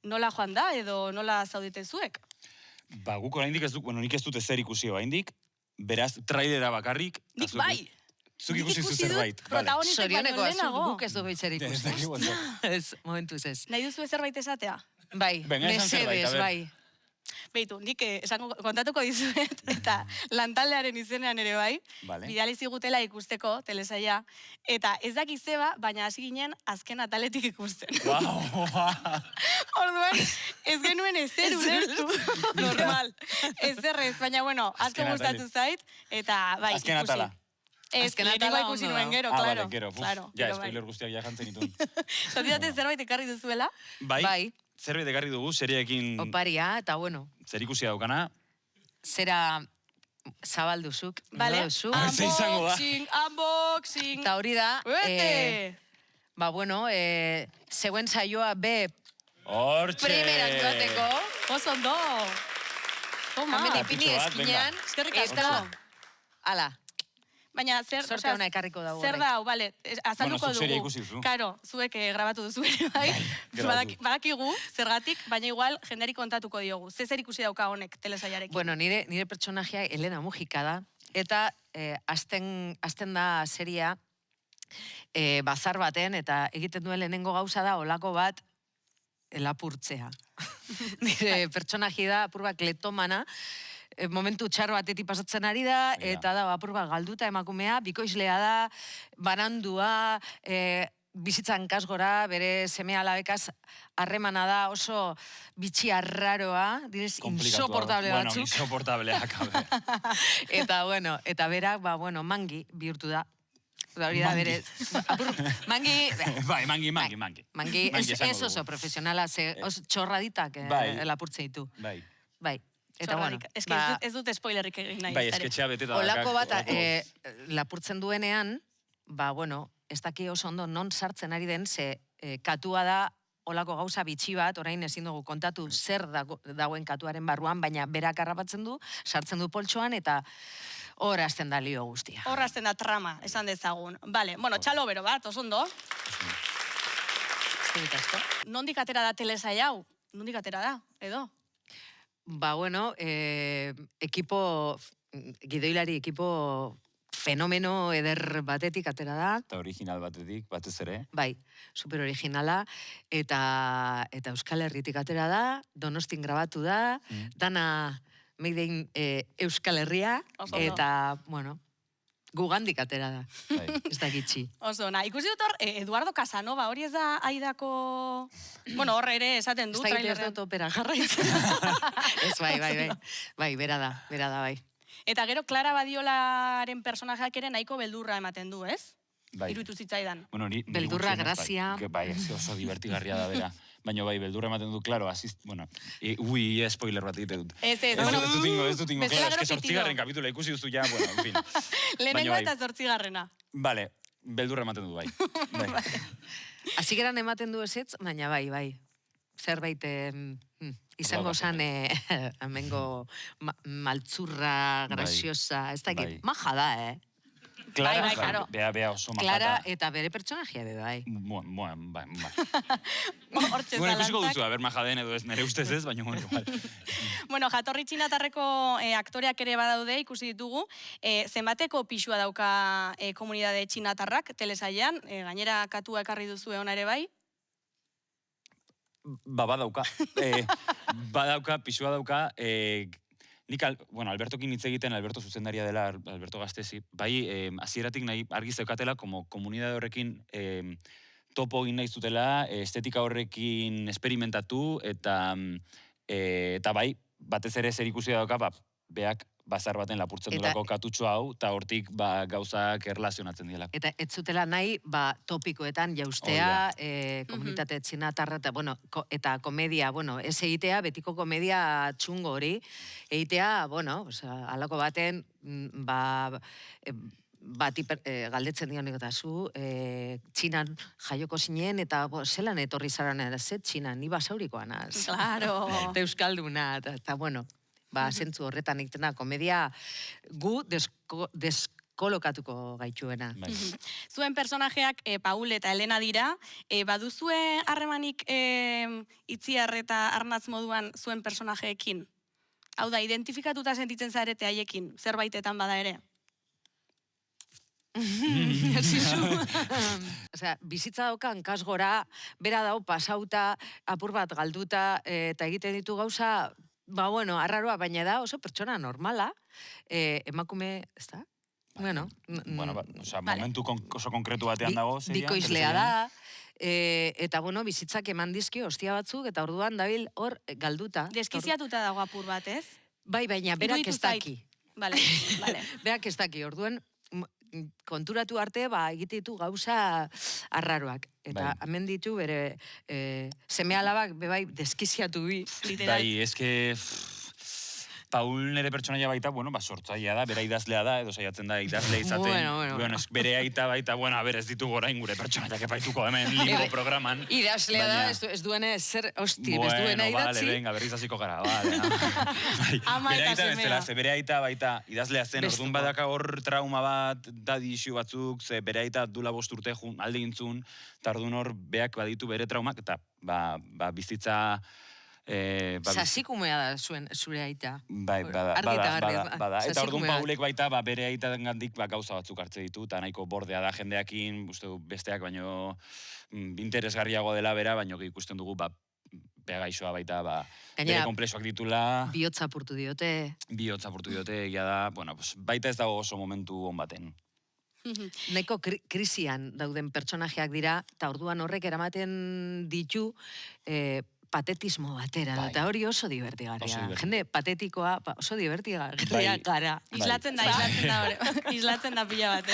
nola joan da, edo nola zaudete zuek? Ba, guk oraindik ez duk, bueno, nik ez dute zer ikusi oraindik, beraz, trailera bakarrik. Nik bai! Zuk ikusi zu zerbait. Protagonistek baino lehenago. Guk ez dugu zer ikusi. Ez, momentuz ez. Nahi duzu zerbait esatea? Bai, mesedez, bai. Beitu, nik kontatuko dizuet, eta lantaldearen izenean ere bai, bidali zigutela ikusteko, telesaia, eta ez dakik zeba, baina hasi ginen azken ataletik ikusten. Orduan, ez genuen ezer ulertu. Normal. Ezerrez, baina bueno, asko gustatu zait, eta bai, ikusi. Azken atala. Ez, lehenengo ikusi nuen gero, claro. Ja, spoiler guztiak ja jantzen ditun. Zatitate zerbait ekarri duzuela? Bai. Zerbait ekarri dugu, seriekin... Oparia, eta bueno. Zer ikusi daukana. Zera zabalduzuk. Vale, unboxing. Eta hori da... Ba, bueno, zeuen saioa be... Hortxe! Primeran duateko. Oso ondo! Hemen ipini ezkinean. Eskerrik asko. Ala. Baina zer... Sorte hona ekarriko dago. Zer da, bale, azalduko dugu. Bueno, zuk seria ikusi duzu. Karo, zuek grabatu duzu ere, bai. Badakigu, zergatik, baina igual jenderi kontatuko diogu. Zer ikusi dauka honek telesaiarekin? Bueno, nire pertsonajea Elena Mujika da, eta azten da seria bazar baten, eta egiten duen lehenengo gauza da, olako bat, lapurtzea. Nire pertsonaji da, apur bat kleptomana, momentu txar batetik pasatzen ari da, eta da, apur bat galduta emakumea, bikoizlea da, banandua, bizitzan kasgora, bere seme alabekaz harremana da, oso bitxi arraroa, direz, insoportable batzuk. Bueno, insoportableak, Eta, bueno, eta berak, ba, bueno, mangi bihurtu da. Hori da, bere... Mangi... Bai, mangi. Mangi, ez oso profesionala, oso txorraditak lapurtze ditu. Bai. Eta bueno, ez dut spoilerrik egin nahi. Bai, esketxea beteta. Olako bat lapurtzen duenean, ba, bueno, ez daki oso ondo non sartzen ari den, ze katua da olako gauza bitxi bat, orain ezin dugu kontatu zer dagoen katuaren barruan, baina berak harrapatzen du, sartzen du poltsoan, eta hor hasten da lio guztia. Hor hasten da trama, esan dezagun. Bale, bueno, txalo bero bat, oso ondo. Nondik atera da telesaia hau? Nondik atera da, edo? Ba, bueno, gidoilari ekipo fenomeno eder batetik atera da. Eta original batetik, batez ere. Bai, super originala, eta Euskal Herritik atera da, Donostin grabatu da, dana meidein Euskal Herria, eta, bueno, gugandik atera da. Ez da gitxi. Oso, ikusi dut hor, Eduardo Casanova, hori ez da aidako... Bueno, horre ere esaten du. Ez da egite ez dut opera jarraitzen. Ez, bai, bera da, bai. Eta gero, Clara Badiolaren personajeak ere nahiko beldurra ematen du, ez? Iruditu zitzaidan. Beldurra, grazia. Bai, oso divertigarria da bera. Baina bai, beldurra ematen du, klaro, bueno, spoiler bat egite dut. Ez dut ingo, klaro, eske 8. kapitula ikusi duzu ja, bueno, en fin. Lehenengo eta 8. Vale, beldurra ematen du, bai. Hasieran ematen du ezetz, baina bai. Zerbait izango zan amengo maltzurra, graziosa, ez dakit, maja da, Clara, bea oso majata. Clara eta bere pertsonajia be, bai. Bai. Bueno, ikusiko duzu, ber majaden edo ez nire ustez ez, baina bueno. Bueno, jatorri txinatarreko aktoreak ere badaude, ikusi ditugu. Zenbateko pixua dauka komunidade txinatarrak, telesailean, gainera katua ekarri duzu egon ere bai? Badauka. Badauka, pixua dauka, nik, bueno, Albertokin hitz egiten, Alberto zuzendaria dela, Alberto Gaztezi, bai, hasieratik nahi argi zeukatela, como komunidade horrekin topo egin nahi zutela, estetika horrekin esperimentatu, eta bai, batez ere zer ikusi dauka, beak bazar baten lapurtzen durako katutxo hau, eta hortik gauzak erlazionatzen dielako. Eta ez zutela nahi, topikoetan jaustea, komunitate txinatarra, eta komedia, ez egitea, betiko komedia txungo hori, egitea, alako baten, bati galdetzen dion egotazu, Txinan jaioko zinen, eta zelan etorri zaran erazet, Txinan, ni basaurikoan az. Claro. Eta euskalduna, eta zentzu horretan egiten da, komedia gu kolokatuko gaituena. Bai. Zuen personajeak Paul eta Elena dira, baduzue harremanik Itziar eta Arnatz moduan zuen personajeekin? Hau da, identifikatuta sentitzen zarete haiekin, zerbaitetan bada ere? Osea, bizitza daukan kasgora, bera dau pasauta, apur bat galduta, eta egiten ditu gauza, arraroa, baina da oso pertsona normala, emakume, ez da? Bueno, momentu oso konkretu batean dago. Bikoizlea da, eta bizitzak eman dizki ostia batzuk, eta orduan dabil hor galduta. Deskiziatuta dago apur bat, ez? Bai, baina berak ez daki. Vale. Berak ez daki, orduan konturatu arte, egite ditu gauza arraroak. Eta hemen ditu bere seme alabak bebai deskiziatu bi. Bai, eske Paul nere pertsonaia baita, sortzailea da, bera idazlea da, edo saiatzen da idazle izaten. Bere aita baita, ez ditugu orain gure pertsonaiak epaituko hemen limbo programan. Idazlea da, ez duene zer, hosti, ez duene idatzi. Venga, berriz hasiko gara, bere aita bestela, ze bere aita baita idazlea zen, orduan badaka hor trauma bat, dadixu batzuk, ze bere aita dula 5 urte alde gintzun, eta orduan hor beak baditu bere traumak, eta bizitza... Sasikumea da zure aita. Bai, bada. Eta orduan Paulek baita bere aita gandik gauza batzuk hartze ditu, eta nahiko bordea da jendeakin, uste du besteak baino interesgarriago dela bera, baino ikusten dugu bea gaixoa baita bere komplexoak ditula. Bihotza apurtu diote, egia da, baita ez dago oso momentu on baten. Nahiko krisian dauden pertsonajeak dira, eta orduan horrek eramaten ditu patetismo batera, eta hori oso divertigarria. Jende patetikoa oso divertigarria gara. Islatzen da pila bat,